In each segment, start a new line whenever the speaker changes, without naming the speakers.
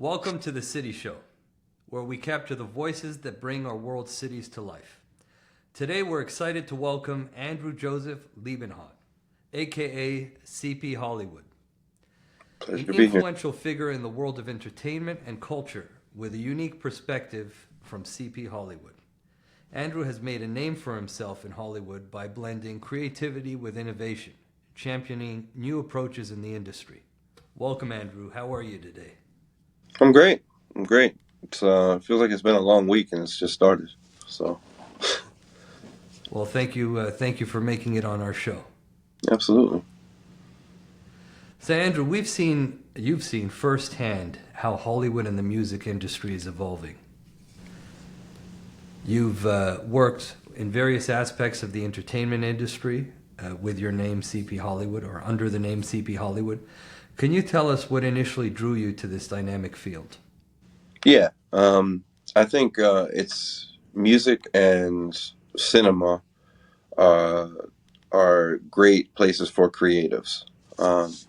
Welcome to the City Show, where we capture the voices that bring our world's cities to life. Today we're excited to welcome Andrew Joseph Liebenhaut, aka CP Hollywood,
Pleasure
an
to be here.
influential figure in the world of entertainment and culture with a unique perspective from CP Hollywood. Andrew has made a name for himself in Hollywood by blending creativity with innovation, championing new approaches in the industry. Welcome, Andrew. How are you today?
I'm great. I'm great. It feels like it's been a long week and it's just started. So,
Well, thank you for making it on our show.
absolutely.
So, Andrew, you've seen firsthand how Hollywood and the music industry is evolving. You've worked in various aspects of the entertainment industry with your name CP Hollywood or under the name CP Hollywood. Can you tell us what initially drew you to this dynamic field?
Yeah. I think it's music and cinema uh, are great places for creatives.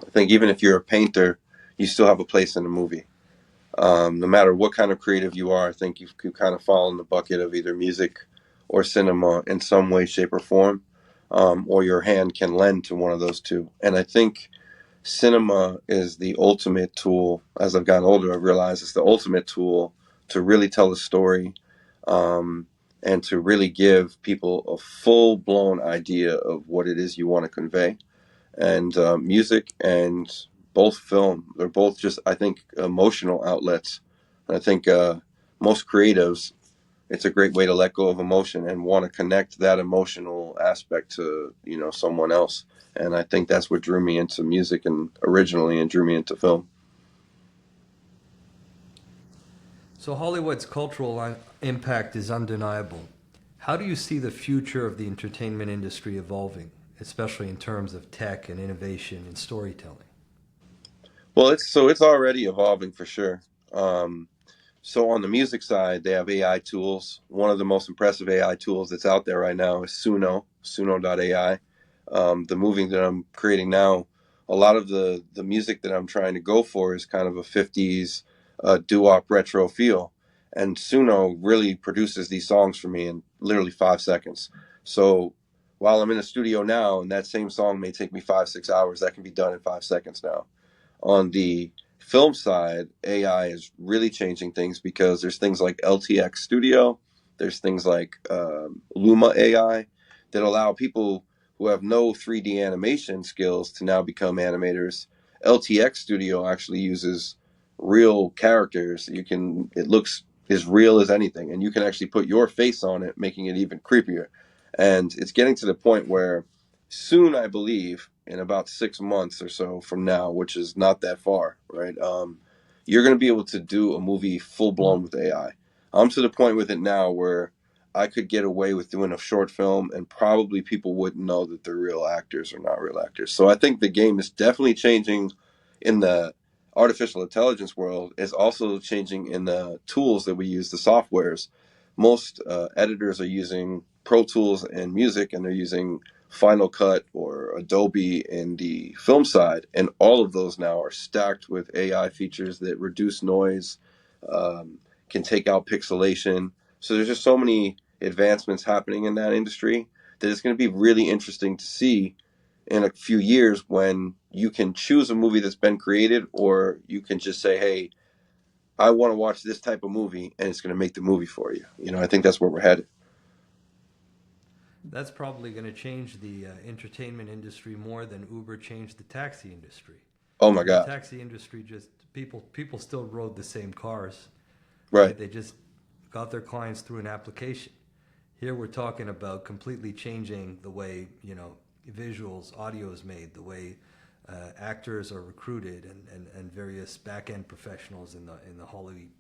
I think even if you're a painter, you still have a place in a movie. No matter what kind of creative you are, I think you kind of fall in the bucket of either music or cinema in some way, shape, or form, or your hand can lend to one of those two. And I think cinema is the ultimate tool. As I've gotten older, I've realized it's the ultimate tool to really tell a story, um, and to really give people a full blown idea of what it is you want to convey. And music and both film, they're both just, I think, emotional outlets. And I think most creatives, it's a great way to let go of emotion and want to connect that emotional aspect to someone else. And I think that's what drew me into music and originally and drew me into film.
So, Hollywood's cultural impact is undeniable. How do you see the future of the entertainment industry evolving, especially in terms of tech and innovation and storytelling?
Well, it's already evolving for sure. um, so on the music side, they have AI tools. One of the most impressive AI tools that's out there right now is Suno AI. The movie that I'm creating now, a lot of the music that I'm trying to go for is kind of a 50s doo-wop retro feel. And Suno really produces these songs for me in literally 5 seconds. So while I'm in a studio now and that same song may take me 5, 6 hours, that can be done in 5 seconds now. On the film side, AI is really changing things because there's things like LTX Studio, there's things like Luma AI that allow people who have no 3D animation skills to now become animators. LTX Studio actually uses real characters. It looks as real as anything, and you can actually put your face on it, making it even creepier. And it's getting to the point where soon, I believe, in about 6 months or so from now, which is not that far, right? You're going to be able to do a movie full blown with AI. I'm to the point with it now where I could get away with doing a short film and probably people wouldn't know that they're real actors or not real actors. So I think the game is definitely changing in the artificial intelligence world. It's also changing in the tools that we use, the softwares. Most editors are using Pro Tools and music, and they're using Final Cut or Adobe in the film side, and all of those now are stacked with AI features that reduce noise, um, can take out pixelation. So there's just so many advancements happening in that industry that it's going to be really interesting to see in a few years when you can choose a movie that's been created, or you can just say, "Hey, I want to watch this type of movie," and it's going to make the movie for you. I think that's where we're headed.
That's probably going to change the entertainment industry more than Uber changed the taxi industry.
Oh my
The
God!
taxi industry just people still rode the same cars,
Right?
right? They just got their clients through an application. Here we're talking about completely changing the way visuals, audio is made, the way actors are recruited, and various back end professionals in the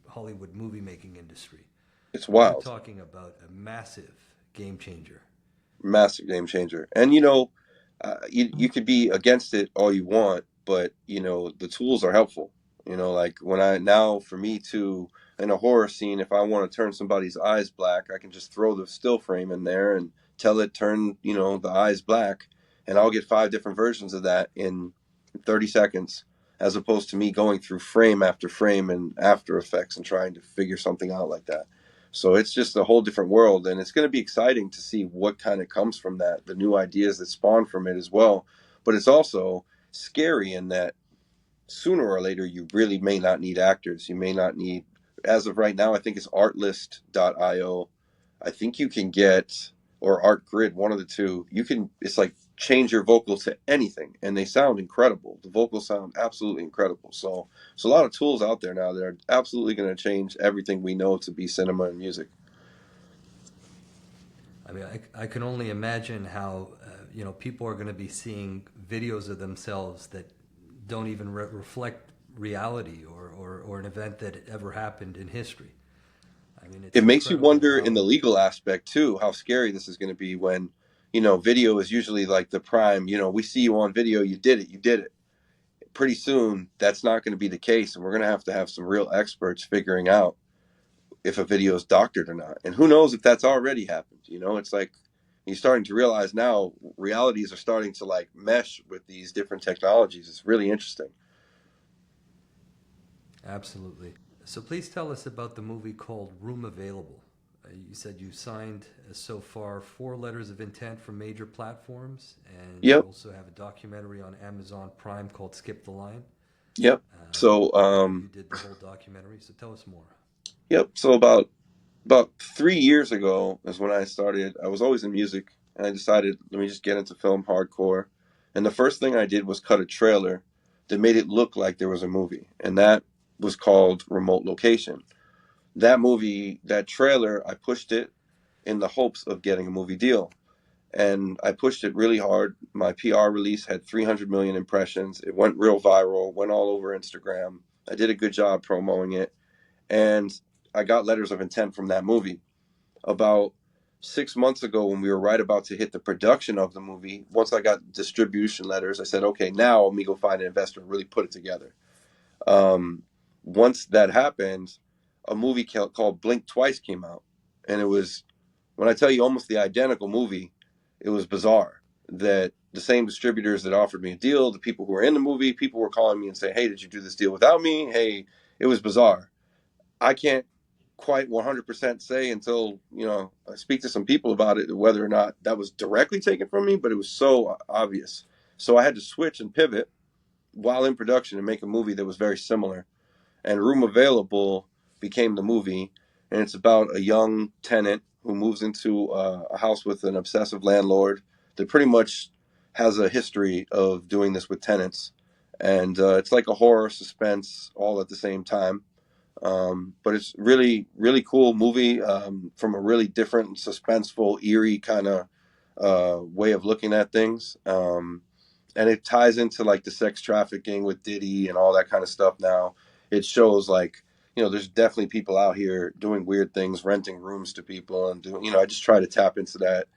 Hollywood movie making industry.
It's
You're
wild.
talking about a massive game changer.
Massive game changer. And you could be against it all you want, but the tools are helpful. Like when I now for me to in a horror scene, if I want to turn somebody's eyes black, I can just throw the still frame in there and tell it turn the eyes black, and I'll get five different versions of that in 30 seconds. as opposed to me going through frame after frame in After Effects and trying to figure something out like that. So it's just a whole different world, and it's going to be exciting to see what kind of comes from that, the new ideas that spawn from it as well. But it's also scary in that sooner or later you really may not need actors. You may not need, as of right now, I think it's artlist.io. I think you can get, or ArtGrid, one of the two. You can, it's like change your vocals to anything and they sound incredible. The vocals sound absolutely incredible. So there's a lot of tools out there now that are absolutely going to change everything we know to be cinema and music.
I mean, I can only imagine how people are going to be seeing videos of themselves that don't even reflect reality or an event that ever happened in history. I mean, it's
It makes you
incredible
wonder in
how.
the legal aspect too, how scary this is going to be when, video is usually like the prime, we see you on video, you did it, you did it. Pretty soon, that's not going to be the case. And we're going to have some real experts figuring out if a video is doctored or not. And who knows if that's already happened. It's like you're starting to realize now realities are starting to like mesh with these different technologies. It's really interesting.
Absolutely. So please tell us about the movie called Room Available. You said you signed so far 4 letters of intent from major platforms, and you
Yep.
also have a documentary on Amazon Prime called Skip the Line.
Yep. So,
You did the whole documentary, so tell us more.
yep. So about 3 years ago is when I started. I was always in music, and I decided let me just get into film hardcore. And the first thing I did was cut a trailer that made it look like there was a movie, and that was called Remote Location. That movie, that trailer, I pushed it in the hopes of getting a movie deal. And I pushed it really hard. My PR release had 300 million impressions. It went real viral, went all over Instagram. I did a good job promoting it. And I got letters of intent from that movie. About 6 months ago, when we were right about to hit the production of the movie, once I got distribution letters, I said, okay, now let me go find an investor and really put it together. Um, Once that happened, a movie called Blink Twice came out. And it was, when I tell you almost the identical movie, it was bizarre that the same distributors that offered me a deal, the people who were in the movie, people were calling me and saying, hey, did you do this deal without me? Hey, it was bizarre. I can't quite 100% say until, I speak to some people about it, whether or not that was directly taken from me, but it was so obvious. So I had to switch and pivot while in production and make a movie that was very similar. And Room Available became the movie, and it's about a young tenant who moves into a house with an obsessive landlord that pretty much has a history of doing this with tenants. And it's like a horror suspense all at the same time. But it's really, really cool movie from a really different, suspenseful, eerie kind of way of looking at things. And it ties into like the sex trafficking with Diddy and all that kind of stuff now. It shows like, there's definitely people out here doing weird things, renting rooms to people and doing, I just try to tap into that.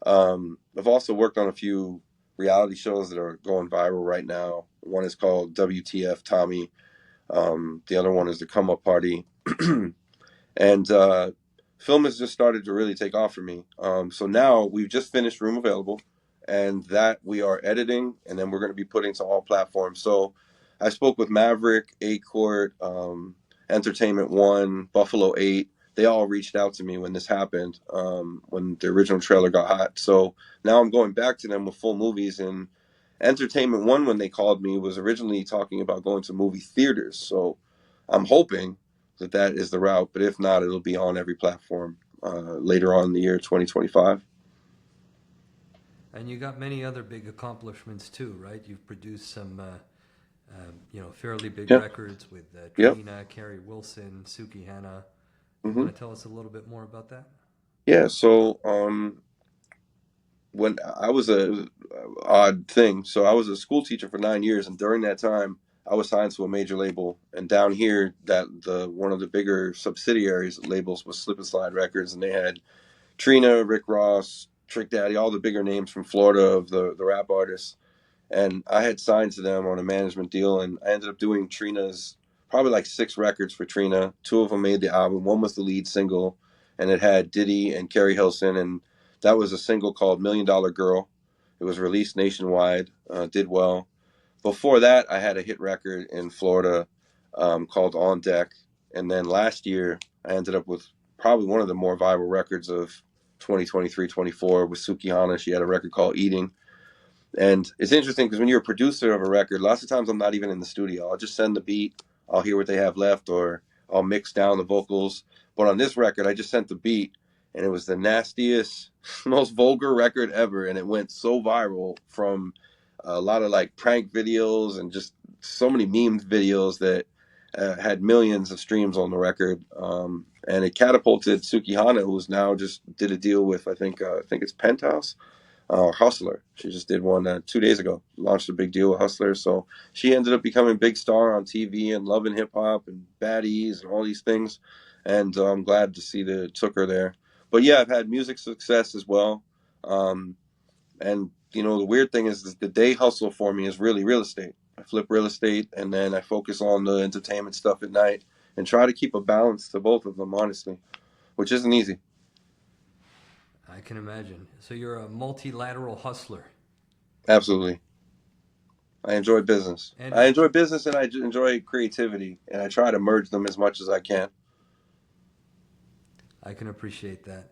I've also worked on a few reality shows that are going viral right now. One is called WTF Tommy. The other one is the Come Up Party. And film has just started to really take off for me. So now we've just finished Room Available, and that we are editing, and then we're going to be putting to all platforms. So I spoke with Maverick, A Court, Entertainment One, Buffalo 8. They all reached out to me when this happened, when the original trailer got hot. So now I'm going back to them with full movies. And Entertainment One, when they called me, was originally talking about going to movie theaters. So I'm hoping that is the route. But if not, it'll be on every platform later on in the year 2025.
And you got many other big accomplishments too, right? You've produced some, fairly big
Yeah.
records with
Yep.
Trina, Carrie Wilson, Suki Hanna. You
Hmm.
want to tell us a little bit more about that?
Yeah. So when I was a odd thing, so I was a school teacher for 9 years, and during that time, I was signed to a major label. And down here, that the one of the bigger subsidiaries labels was Slip and Slide Records, and they had Trina, Rick Ross, Trick Daddy, all the bigger names from Florida of the rap artists. And I had signed to them on a management deal, and I ended up doing Trina's probably like 6 records for Trina. 2 of them made the album. One was the lead single, and it had Diddy and Carrie Hilson, and that was a single called $1 Million Girl. It was released nationwide, did well. Before that, I had a hit record in Florida called On Deck. And then last year, I ended up with probably one of the more viral records of 2023, 24 with Sukihana. She had a record called Eating. And it's interesting because when you're a producer of a record, lots of times I'm not even in the studio. I'll just send the beat, I'll hear what they have left, or I'll mix down the vocals. But on this record, I just sent the beat, and it was the nastiest, most vulgar record ever. And it went so viral from a lot of like prank videos and just so many meme videos that had millions of streams on the record. And it catapulted Sukihana, who's now just did a deal with, I think it's Penthouse, Hustler. She just did one 2 days ago. Launched a big deal with Hustler, so she ended up becoming a big star on TV and loving hip hop and baddies and all these things. And I'm glad to see that it took her there. But yeah, I've had music success as well. And the weird thing is the day hustle for me is really real estate. I flip real estate and then I focus on the entertainment stuff at night and try to keep a balance to both of them, honestly, which isn't easy.
I can imagine. So you're a multilateral hustler.
Absolutely. I enjoy business. I
Andrew,
enjoy business and I enjoy creativity, and I try to merge them as much as I can.
I can appreciate that.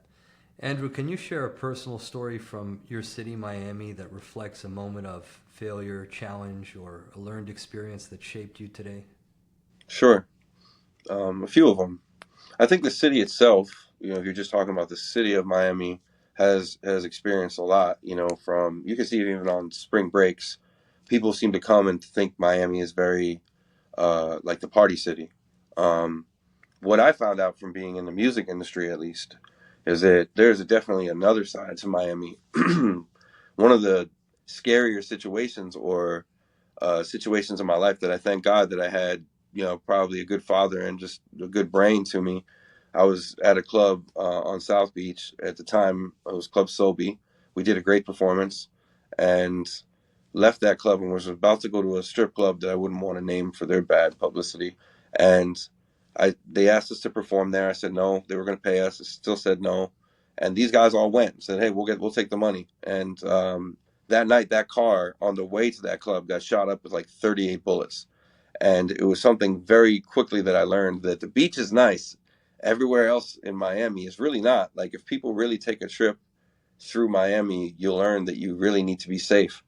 Andrew, can you share a personal story from your city, Miami, that reflects a moment of failure, challenge, or a learned experience that shaped you today?
Sure. A few of them. I think the city itself, if you're just talking about the city of Miami, has experienced a lot. From you can see it even on spring breaks, people seem to come and think Miami is very like the party city. Um, what I found out from being in the music industry, at least, is that there's definitely another side to Miami. One of the scarier situations or situations in my life that I thank God that I had, probably a good father and just a good brain to me. I was at a club on South Beach at the time. It was Club Sobe. We did a great performance and left that club and was about to go to a strip club that I wouldn't want to name for their bad publicity. And they asked us to perform there. I said no. They were going to pay us. I still said no. And these guys all went and said, "Hey, we'll take the money." And that night, that car on the way to that club got shot up with like 38 bullets. And it was something very quickly that I learned that the beach is nice. Everywhere else in Miami is really not. Like if people really take a trip through Miami, you'll learn that you really need to be safe.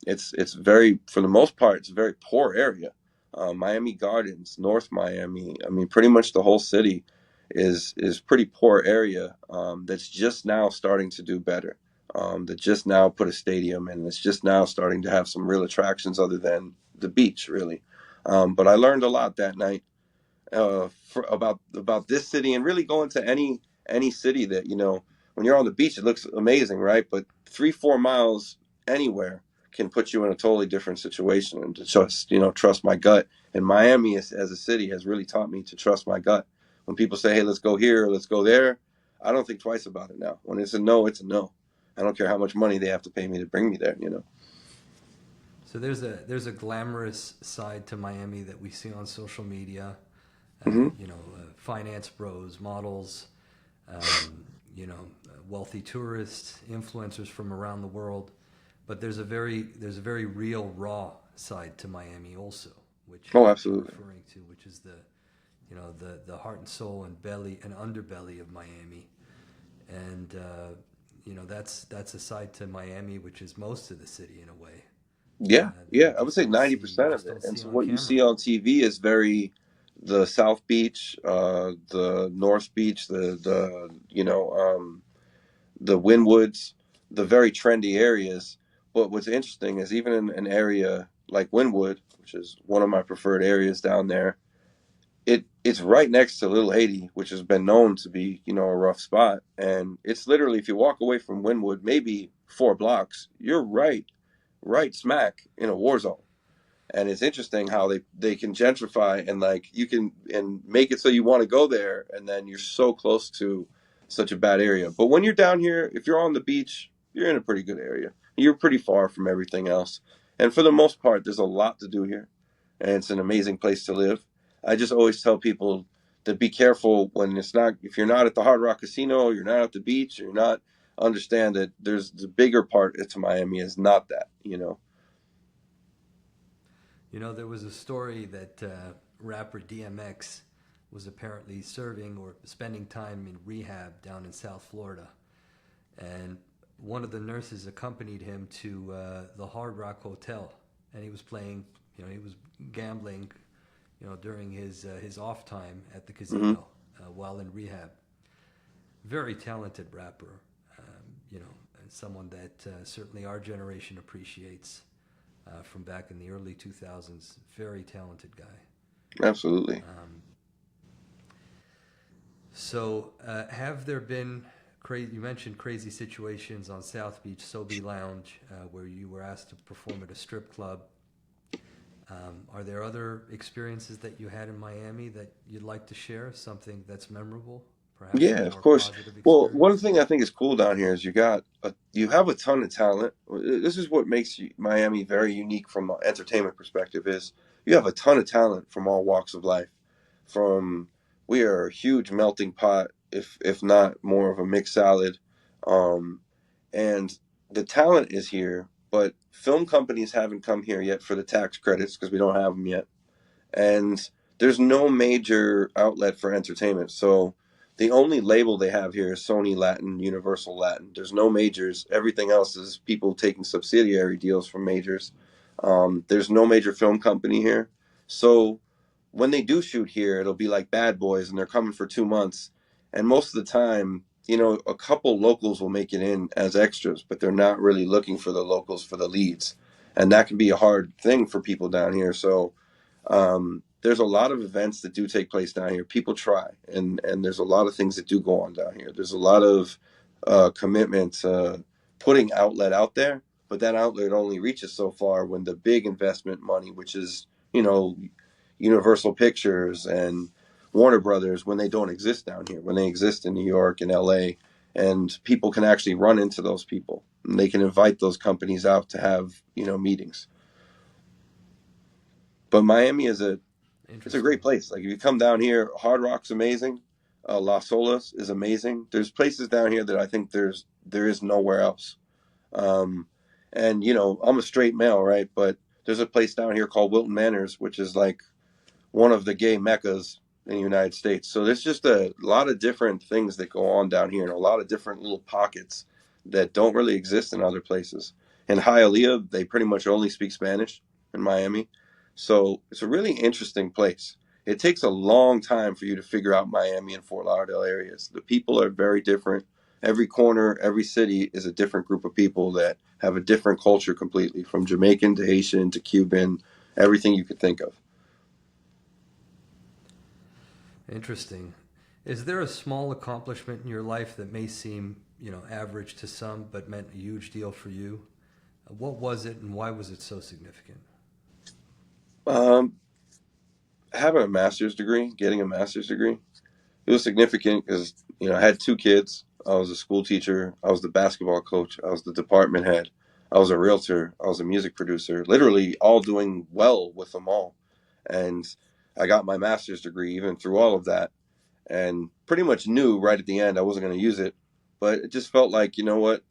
It's very, for the most part, it's a very poor area. Miami Gardens, North Miami. I mean, pretty much the whole city is pretty poor area. That's just now starting to do better. That just now put a stadium and it's just now starting to have some real attractions other than the beach, really. But I learned a lot that night about this city and really going to any city that when you're on the beach it looks amazing, right? But 3-4 miles anywhere can put you in a totally different situation, and to just trust my gut. And Miami as a city has really taught me to trust my gut. When people say, hey, let's go here or let's go there, I don't think twice about it now. When it's a no, it's a no. I don't care how much money they have to pay me to bring me there.
So there's a glamorous side to Miami that we see on social media.
Hmm.
Finance bros, models, um, wealthy tourists, influencers from around the world. But there's a very real, raw side to Miami also, which
Oh,
you're
absolutely.
referring to, which is the heart and soul and belly and underbelly of Miami. And that's a side to Miami which is most of the city in a way,
Yeah,
that
yeah, I would say 90%
you
of
just
it.
don't
And
see
so
on
what you
camera.
see on TV is very the South Beach, the North Beach, the Wynwoods, the very trendy areas. But what's interesting is even in an area like Wynwood, which is one of my preferred areas down there, it's right next to Little Haiti, which has been known to be, a rough spot. And it's literally if you walk away from Wynwood, maybe 4 blocks, you're right smack in a war zone. And it's interesting how they can gentrify and like you can and make it so you want to go there, and then you're so close to such a bad area. But when you're down here, if you're on the beach, you're in a pretty good area. You're pretty far from everything else, and for the most part there's a lot to do here, and it's an amazing place to live. I just always tell people to be careful when it's not, if you're not at the Hard Rock Casino, you're not at the beach, you're not, understand that there's the bigger part to Miami is not that.
There was a story that rapper DMX was apparently serving or spending time in rehab down in South Florida. And one of the nurses accompanied him to the Hard Rock Hotel. And he was playing, he was gambling, during his off time at the
Hmm.
casino while in rehab. Very talented rapper, and someone that certainly our generation appreciates from back in the early 2000s. Very talented guy.
Absolutely.
Um, so, have there been crazy? You mentioned crazy situations on South Beach Sobe Lounge where you were asked to perform at a strip club. Are there other experiences that you had in Miami that you'd like to share? Something that's memorable, perhaps a
Yeah, of
more
course.
positive
Well, one
experience?
thing I think is cool down here is you have a ton of talent. This is what makes Miami very unique from an entertainment perspective is you have a ton of talent from all walks of life. From We are a huge melting pot, if not more of a mixed salad. Um, and the talent is here, but film companies haven't come here yet for the tax credits because we don't have them yet, and there's no major outlet for entertainment. So the only label they have here is Sony Latin, Universal Latin. There's no majors. Everything else is people taking subsidiary deals from majors. There's no major film company here. So when they do shoot here, it'll be like Bad Boys, and they're coming for 2 months. And most of the time, a couple locals will make it in as extras, but they're not really looking for the locals for the leads. And that can be a hard thing for people down here. So there's a lot of events that do take place down here. People try, and there's a lot of things that do go on down here. There's a lot of commitment, putting outlet out there, but that outlet only reaches so far when the big investment money, which is Universal Pictures and Warner Brothers, when they don't exist down here, when they exist in New York and LA, and people can actually run into those people, and they can invite those companies out to have meetings. But Miami it's a great
Interesting.
place. Like if you come down here, Hard Rock's amazing. Las Olas is amazing. There's places down here that I think there is nowhere else. Um, and I'm a straight male, right? But there's a place down here called Wilton Manors, which is like one of the gay meccas in the United States. So there's just a lot of different things that go on down here, and a lot of different little pockets that don't really exist in other places. In Hialeah, they pretty much only speak Spanish in Miami. So it's a really interesting place. It takes a long time for you to figure out Miami and Fort Lauderdale areas. The people are very different. Every corner, every city is a different group of people that have a different culture completely, from Jamaican to Haitian to Cuban, everything you could think of.
Interesting. Is there a small accomplishment in your life that may seem, average to some, but meant a huge deal for you? What was it, and why was it so significant?
Um, Having a master's degree, getting a master's degree, it was significant because I had 2 kids. I was a school teacher. I was the basketball coach. I was the department head. I was a realtor. I was a music producer. Literally, all doing well with them all, and I got my master's degree even through all of that, and pretty much knew right at the end I wasn't going to use it, but it just felt like what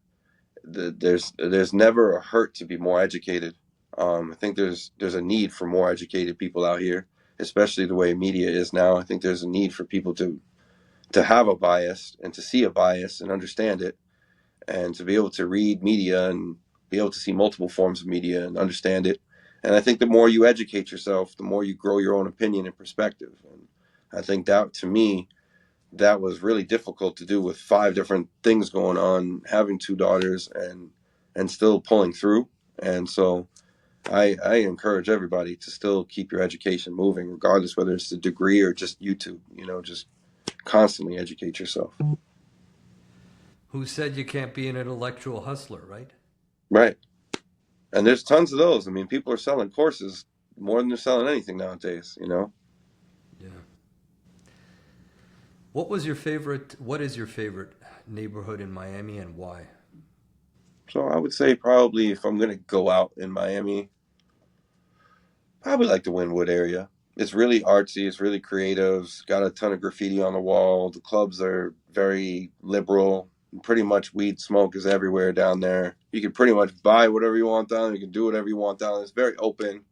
there's never a hurt to be more educated. I think there's a need for more educated people out here, especially the way media is now. I think there's a need for people to have a bias and to see a bias and understand it, and to be able to read media and be able to see multiple forms of media and understand it. And I think the more you educate yourself, the more you grow your own opinion and perspective. And I think that, to me, that was really difficult to do with 5 different things going on, having 2 daughters, and still pulling through. And so I encourage everybody to still keep your education moving, regardless whether it's a degree or just YouTube. Just constantly educate yourself.
Who said you can't be an intellectual hustler, right?
Right. And there's tons of those. I mean, people are selling courses more than they're selling anything nowadays.
Yeah. What is your favorite neighborhood in Miami, and why?
So I would say probably if I'm going to go out in Miami, probably like the Wynwood area. It's really artsy. It's really creative. It's got a ton of graffiti on the wall. The clubs are very liberal. Pretty much weed smoke is everywhere down there. You can pretty much buy whatever you want down there. You can do whatever you want down there. It's very open.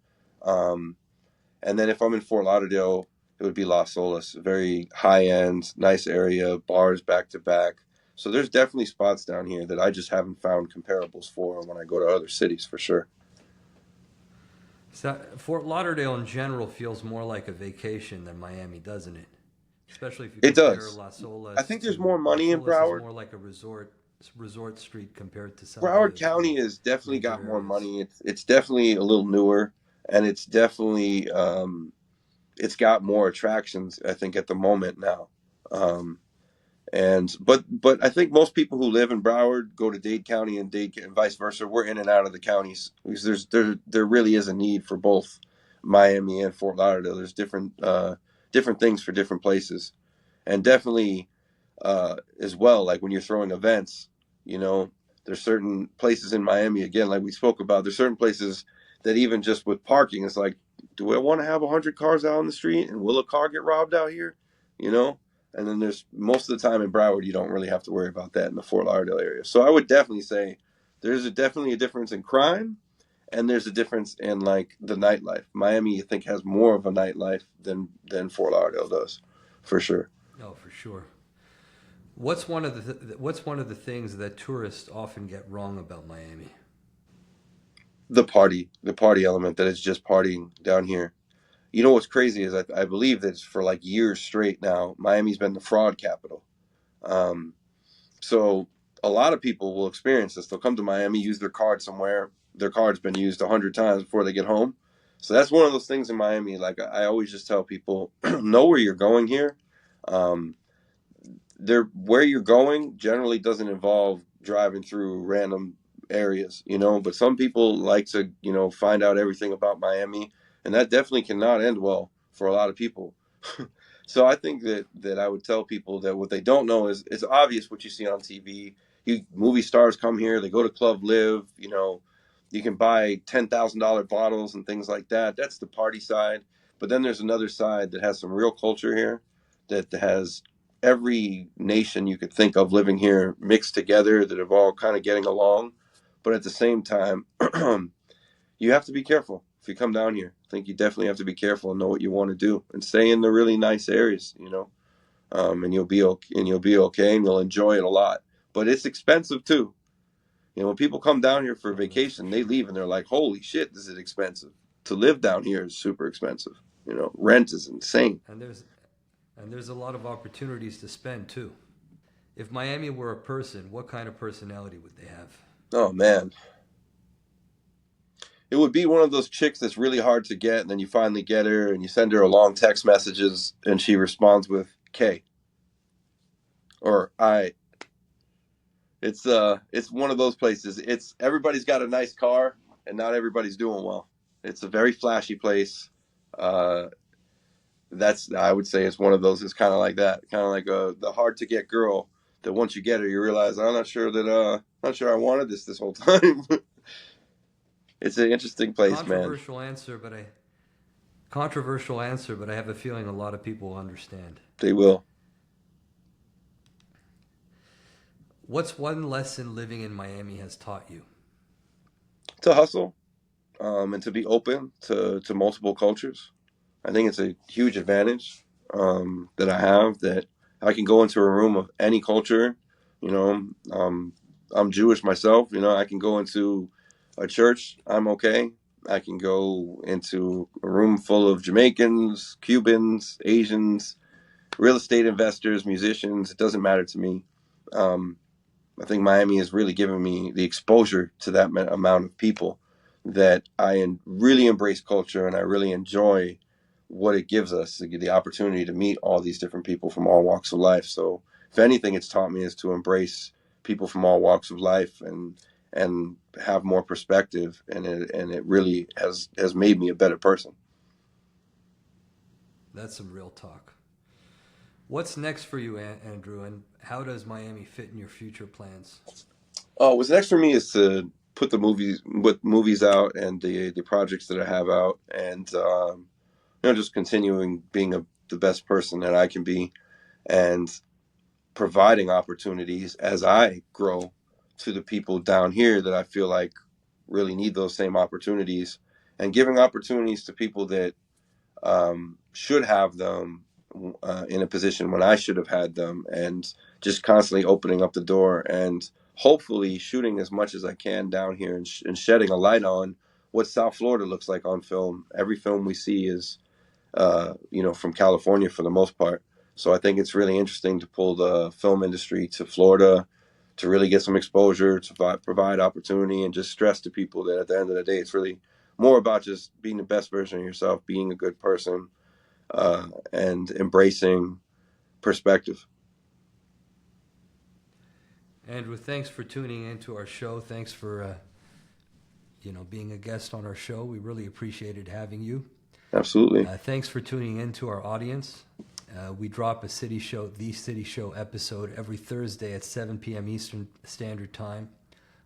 And then if I'm in Fort Lauderdale, it would be Las Olas, very high end, nice area, bars back to back. So there's definitely spots down here that I just haven't found comparables for when I go to other cities, for sure.
So Fort Lauderdale in general feels more like a vacation than Miami, doesn't it? Especially if you
It
compare
does.
Las
I
Olas
think there's
to
more money
Las
in
Olas is
Broward.
more like a resort street compared to some of
Broward
the
County has definitely
major
got more
areas.
money. It's definitely a little newer, and it's definitely it's got more attractions. I think at the moment now. Um, but I think most people who live in Broward go to Dade County and vice versa. We're in and out of the counties because there really is a need for both Miami and Fort Lauderdale. There's different things for different places, and definitely as well. Like when you're throwing events, you know, there's certain places in Miami again, like we spoke about. There's certain places that even just with parking, it's like, do I want to have 100 cars out on the street, and will a car get robbed out here? You know. And then there's most of the time in Broward, you don't really have to worry about that in the Fort Lauderdale area. So I would definitely say definitely a difference in crime, and there's a difference in like the nightlife. Miami, I think, has more of a nightlife than Fort Lauderdale does, for sure.
Oh, for sure. What's one of the things that tourists often get wrong about Miami?
The party element that it's just partying down here. You know what's crazy is I believe that for like years straight now, Miami's been the fraud capital. Um, so a lot of people will experience this. They'll come to Miami, use their card somewhere. Their card's been used 100 times before they get home. So that's one of those things in Miami. Like I always just tell people, know where you're going here. Um, where you're going generally doesn't involve driving through random areas, but some people like to, find out everything about Miami, and that definitely cannot end well for a lot of people. So I think that I would tell people that what they don't know is it's obvious what you see on TV. Movie stars come here, they go to Club Live, you can buy $10,000 bottles and things like that. That's the party side. But then there's another side that has some real culture here, that has every nation you could think of living here mixed together, that have all kind of getting along. But at the same time, you have to be careful if you come down here. I think you definitely have to be careful and know what you want to do and stay in the really nice areas, and you'll be okay, and you'll enjoy it a lot. But it's expensive too. When people come down here for
Oh, that's for
vacation, they
sure.
leave and they're like, "Holy shit, this is expensive." To live down here is super expensive. Rent is insane.
And there's a lot of opportunities to spend too. If Miami were a person, what kind of personality would they have?
Oh man, it would be one of those chicks that's really hard to get, and then you finally get her, and you send her a long text messages, and she responds with K or I. It's one of those places. It's everybody's got a nice car, and not everybody's doing well. It's a very flashy place. Uh, that's I would say it's one of those. It's kind of like that, kind of like the hard to get girl. That once you get her, you realize not sure I wanted this whole time. It's an interesting place, man.
Controversial answer, but I controversial answer, but I have a feeling a lot of people will understand.
They will.
What's one lesson living in Miami has taught you?
To hustle, and to be open to multiple cultures. I think it's a huge advantage, that I have, that I can go into a room of any culture. You know, I'm Jewish myself. I can go into a church. I'm okay. I can go into a room full of Jamaicans, Cubans, Asians, real estate investors, musicians. It doesn't matter to me. Um, I think Miami has really given me the exposure to that amount of people, that I really embrace culture, and I really enjoy what it gives us to get the opportunity to meet all these different people from all walks of life. So if anything it's taught me is to embrace people from all walks of life, and have more perspective, and it really has made me a better person.
That's some real talk. What's next for you, Andrew, and how does Miami fit in your future plans?
Oh, what's next for me is to put movies out, and the projects that I have out, and just continuing being the best person that I can be, and providing opportunities as I grow to the people down here that I feel like really need those same opportunities, and giving opportunities to people that should have them in a position when I should have had them, and just constantly opening up the door and hopefully shooting as much as I can down here and shedding a light on what South Florida looks like on film. Every film we see is, from California for the most part. So I think it's really interesting to pull the film industry to Florida to really get some exposure, to provide opportunity, and just stress to people that at the end of the day, it's really more about just being the best version of yourself, being a good person, and embracing perspective.
Andrew, thanks for tuning into our show. Thanks for being a guest on our show. We really appreciated having you.
Absolutely.
Thanks for tuning in to our audience. We drop The City Show episode every Thursday at 7 p.m. Eastern Standard Time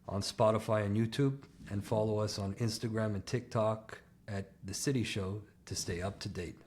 on Spotify and YouTube, and follow us on Instagram and TikTok at The City Show to stay up to date.